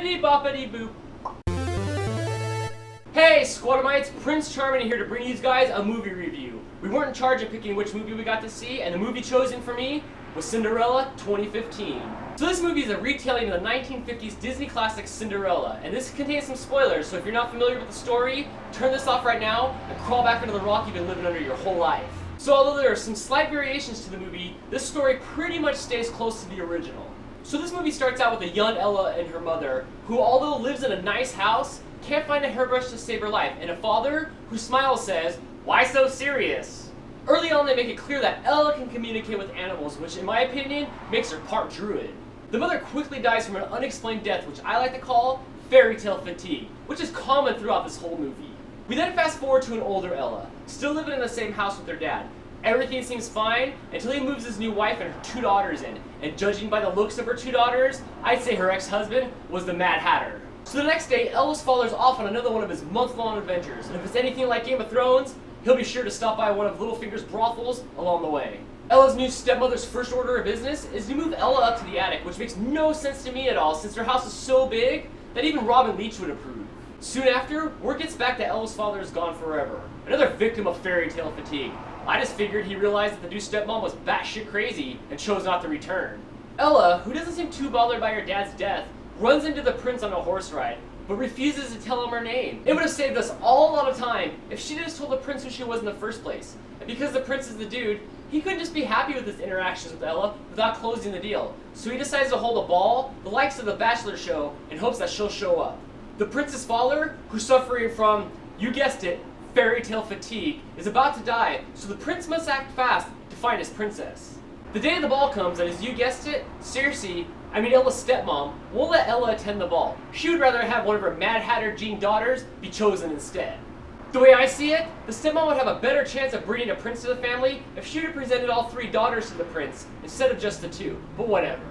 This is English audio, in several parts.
Bippity boppity boop. Hey Squadamites, Prince Charming here to bring you guys a movie review. We weren't in charge of picking which movie we got to see, and the movie chosen for me was Cinderella 2015. So this movie is a retelling of the 1950s Disney classic Cinderella, and this contains some spoilers, so if you're not familiar with the story, turn this off right now and crawl back into the rock you've been living under your whole life. So although there are some slight variations to the movie, this story pretty much stays close to the original. So this movie starts out with a young Ella and her mother, who although lives in a nice house, can't find a hairbrush to save her life, and a father whose smile says, "Why so serious?" Early on they make it clear that Ella can communicate with animals, which in my opinion makes her part druid. The mother quickly dies from an unexplained death, which I like to call fairy tale fatigue, which is common throughout this whole movie. We then fast forward to an older Ella, still living in the same house with her dad. Everything seems fine until he moves his new wife and her two daughters in, and judging by the looks of her two daughters, I'd say her ex-husband was the Mad Hatter. So the next day, Ella's father's off on another one of his month-long adventures, and if it's anything like Game of Thrones, he'll be sure to stop by one of Littlefinger's brothels along the way. Ella's new stepmother's first order of business is to move Ella up to the attic, which makes no sense to me at all since her house is so big that even Robin Leach would approve. Soon after, word gets back that Ella's father is gone forever, another victim of fairy tale fatigue. I just figured he realized that the new stepmom was batshit crazy and chose not to return. Ella, who doesn't seem too bothered by her dad's death, runs into the prince on a horse ride, but refuses to tell him her name. It would have saved us all a lot of time if she just told the prince who she was in the first place. And because the prince is the dude, he couldn't just be happy with his interactions with Ella without closing the deal. So he decides to hold a ball, the likes of the Bachelor show, in hopes that she'll show up. The prince's father, who's suffering from, you guessed it, fairy tale fatigue, is about to die, so the prince must act fast to find his princess. The day the ball comes, and as you guessed it, Ella's stepmom, won't let Ella attend the ball. She would rather have one of her Mad Hatter Jean daughters be chosen instead. The way I see it, the stepmom would have a better chance of breeding a prince to the family if she would have presented all three daughters to the prince instead of just the two, but whatever.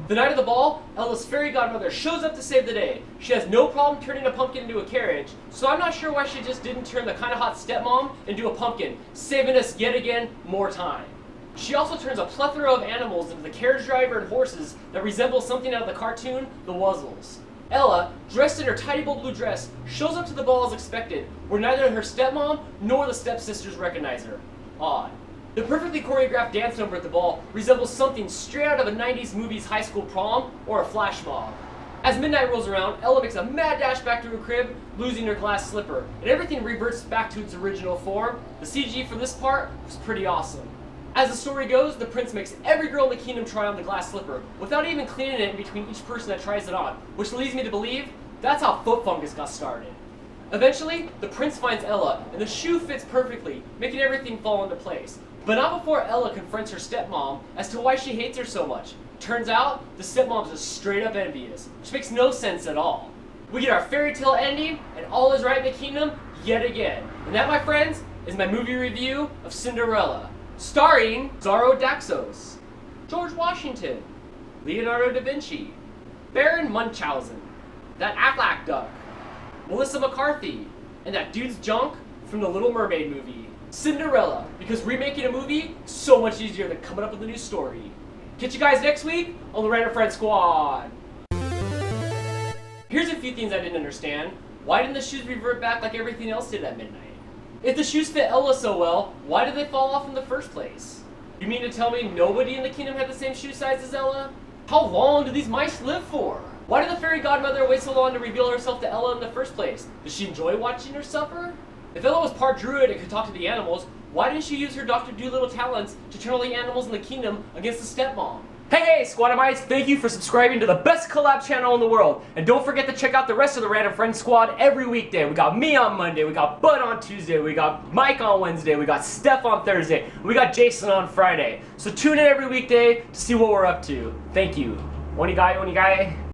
The night of the ball, Ella's fairy godmother shows up to save the day. She has no problem turning a pumpkin into a carriage, so I'm not sure why she just didn't turn the kinda hot stepmom into a pumpkin, saving us yet again more time. She also turns a plethora of animals into the carriage driver and horses that resemble something out of the cartoon, The Wuzzles. Ella, dressed in her tidy blue dress, shows up to the ball as expected, where neither her stepmom nor the stepsisters recognize her. Odd. The perfectly choreographed dance number at the ball resembles something straight out of a 90s movie's high school prom or a flash mob. As midnight rolls around, Ella makes a mad dash back to her crib, losing her glass slipper, and everything reverts back to its original form. The CG for this part was pretty awesome. As the story goes, the prince makes every girl in the kingdom try on the glass slipper, without even cleaning it in between each person that tries it on, which leads me to believe that's how foot fungus got started. Eventually, the prince finds Ella, and the shoe fits perfectly, making everything fall into place. But not before Ella confronts her stepmom as to why she hates her so much. Turns out, the stepmom's just straight up envious, which makes no sense at all. We get our fairy tale ending, and all is right in the kingdom yet again. And that, my friends, is my movie review of Cinderella. Starring Zorro Daxos, George Washington, Leonardo da Vinci, Baron Munchausen, that Aflac duck, Melissa McCarthy, and that dude's junk from the Little Mermaid movie. Cinderella, because remaking a movie is so much easier than coming up with a new story. Catch you guys next week on the Random Friend Squad. Here's a few things I didn't understand. Why didn't the shoes revert back like everything else did at midnight? If the shoes fit Ella so well, why did they fall off in the first place? You mean to tell me nobody in the kingdom had the same shoe size as Ella? How long do these mice live for? Why did the fairy godmother wait so long to reveal herself to Ella in the first place? Does she enjoy watching her suffer? If Ella was part druid and could talk to the animals, why didn't she use her Dr. Dolittle talents to turn all the animals in the kingdom against the stepmom? Hey Squadamites, thank you for subscribing to the best collab channel in the world. And don't forget to check out the rest of the Random Friend Squad every weekday. We got me on Monday, we got Bud on Tuesday, we got Mike on Wednesday, we got Steph on Thursday, we got Jason on Friday. So tune in every weekday to see what we're up to. Thank you. One guy.